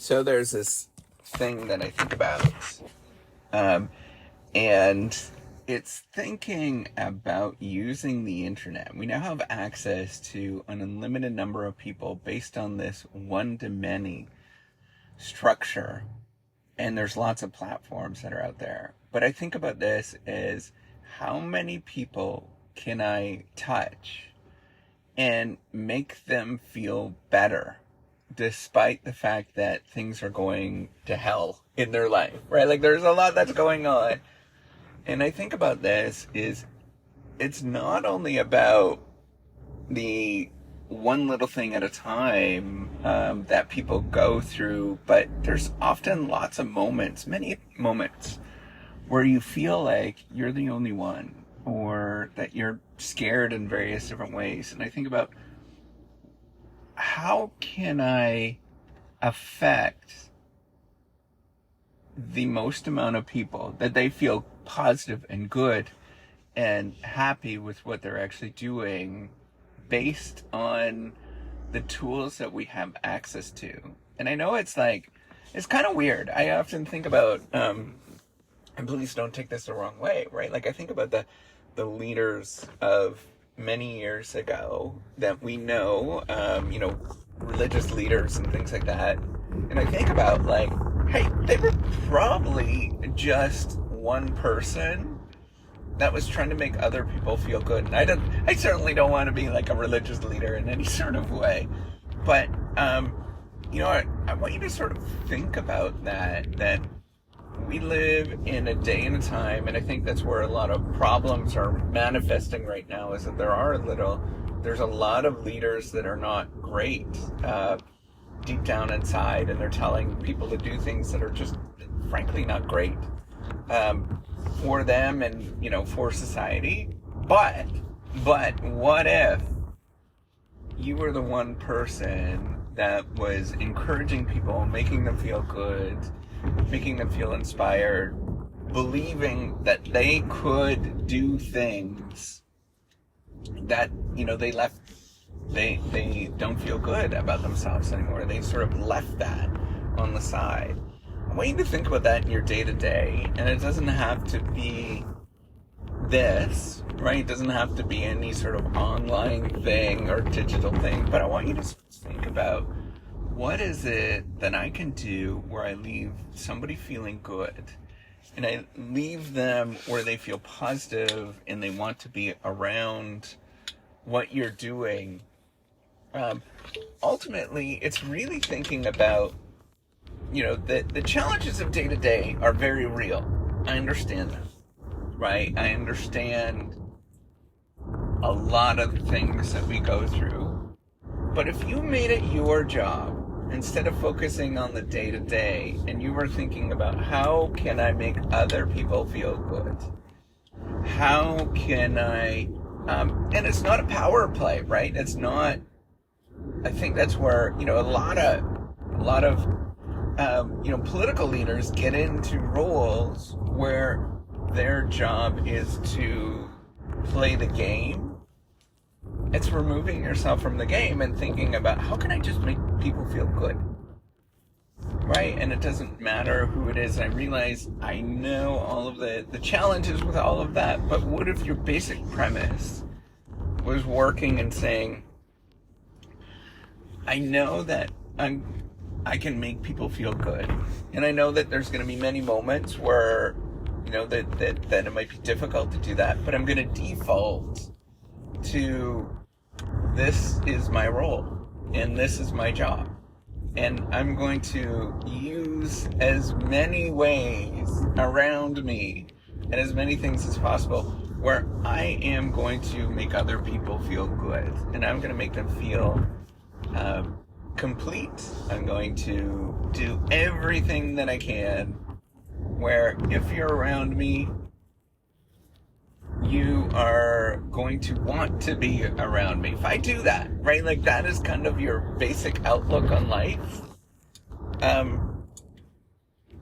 So there's this thing that I think about, and it's thinking about using the internet. We now have access to an unlimited number of people based on this one-to-many structure, and there's lots of platforms that are out there. But I think about this as how many people can I touch and make them feel better despite the fact that things are going to hell in their life, right? Like there's a lot that's going on. And I think about this is it's not only about the one little thing at a time that people go through, but there's often lots of moments, many moments, where you feel like you're the only one or that you're scared in various different ways. And I think about how can I affect the most amount of people that they feel positive and good and happy with what they're actually doing based on the tools that we have access to. And I know it's kind of weird. I often think about, and please don't take this the wrong way, right? Like I think about the leaders of many years ago that we know, religious leaders and things like that. And I think about like, hey, they were probably just one person that was trying to make other people feel good. And I certainly don't want to be like a religious leader in any sort of way. But, I want you to sort of think about that we live in a day and a time, and I think that's where a lot of problems are manifesting right now, is that there's a lot of leaders that are not great deep down inside, and they're telling people to do things that are just frankly not great for them and, for society. But what if you were the one person that was encouraging people, making them feel good, making them feel inspired, believing that they could do things that, they don't feel good about themselves anymore. They sort of left that on the side. I want you to think about that in your day-to-day, and it doesn't have to be this, right? It doesn't have to be any sort of online thing or digital thing, but I want you to think about what is it that I can do where I leave somebody feeling good, and I leave them where they feel positive and they want to be around what you're doing. Ultimately, it's really thinking about, the challenges of day to day are very real. I understand that, right? I understand a lot of things that we go through. But if you made it your job, instead of focusing on the day to day, and you were thinking about how can I make other people feel good? How can I, and it's not a power play, right? It's not, I think that's where, a lot of political leaders get into roles where their job is to play the game. It's removing yourself from the game and thinking about how can I just make people feel good, right? And it doesn't matter who it is. I realize I know all of the challenges with all of that, but what if your basic premise was working and saying, I know that I can make people feel good, and I know that there's going to be many moments where that it might be difficult to do that, but I'm going to default to this is my role and this is my job, and I'm going to use as many ways around me and as many things as possible where I am going to make other people feel good, and I'm going to make them feel complete. I'm going to do everything that I can where if you're around me, you are going to want to be around me. If I do that, right? Like that is kind of your basic outlook on life.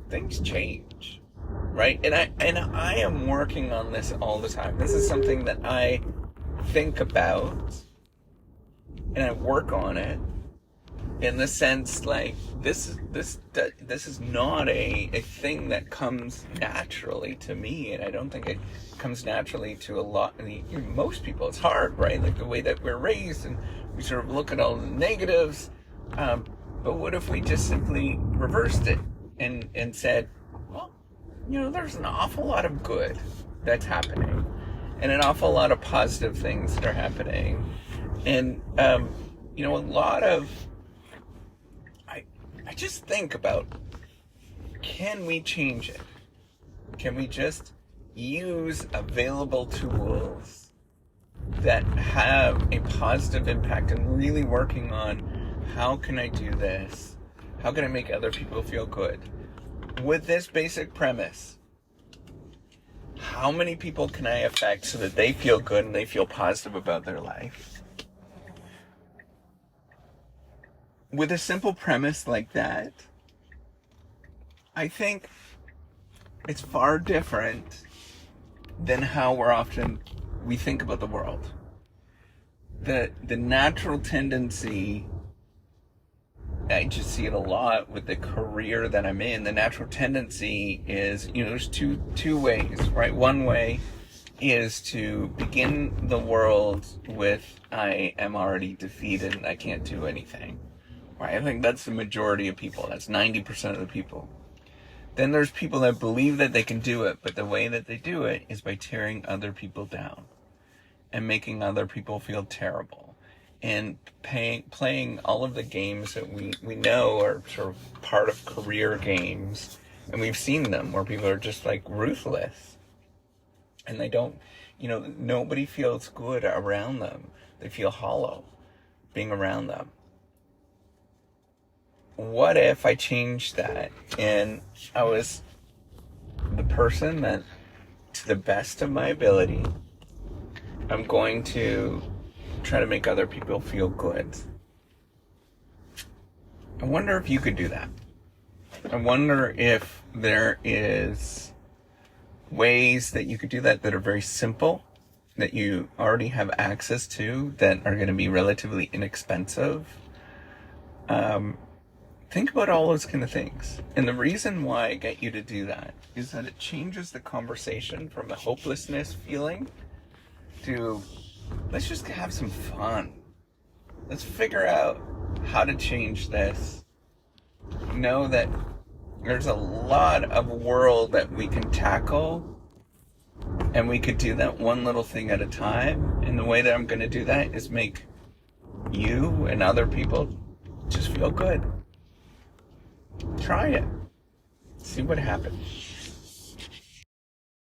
Things change, right? And I am working on this all the time. This is something that I think about and I work on it. in the sense like this is not a thing that comes naturally to me, and I don't think it comes naturally to a lot. I mean, most people. It's hard, right? Like the way that we're raised, and we sort of look at all the negatives. But what if we just simply reversed it and said, well, there's an awful lot of good that's happening, and an awful lot of positive things that are happening, and a lot of. I just think about, can we change it? Can we just use available tools that have a positive impact, and really working on how can I do this? How can I make other people feel good? With this basic premise, how many people can I affect so that they feel good and they feel positive about their life? With a simple premise like that, I think it's far different than how we think about the world. The natural tendency, I just see it a lot with the career that I'm in. The natural tendency is, there's two ways, right? One way is to begin the world with, I am already defeated and I can't do anything. Right? I think that's the majority of people. That's 90% of the people. Then there's people that believe that they can do it, but the way that they do it is by tearing other people down and making other people feel terrible, and playing all of the games that we know are sort of part of career games, and we've seen them where people are just like ruthless, and they don't, nobody feels good around them. They feel hollow being around them. What if I changed that and I was the person that, to the best of my ability, I'm going to try to make other people feel good? I wonder if you could do that. I wonder if there is ways that you could do that are very simple, that you already have access to, that are going to be relatively inexpensive. Think about all those kind of things. And the reason why I get you to do that is that it changes the conversation from a hopelessness feeling to, let's just have some fun. Let's figure out how to change this. Know that there's a lot of world that we can tackle, and we could do that one little thing at a time. And the way that I'm going to do that is make you and other people just feel good. Try it. See what happens.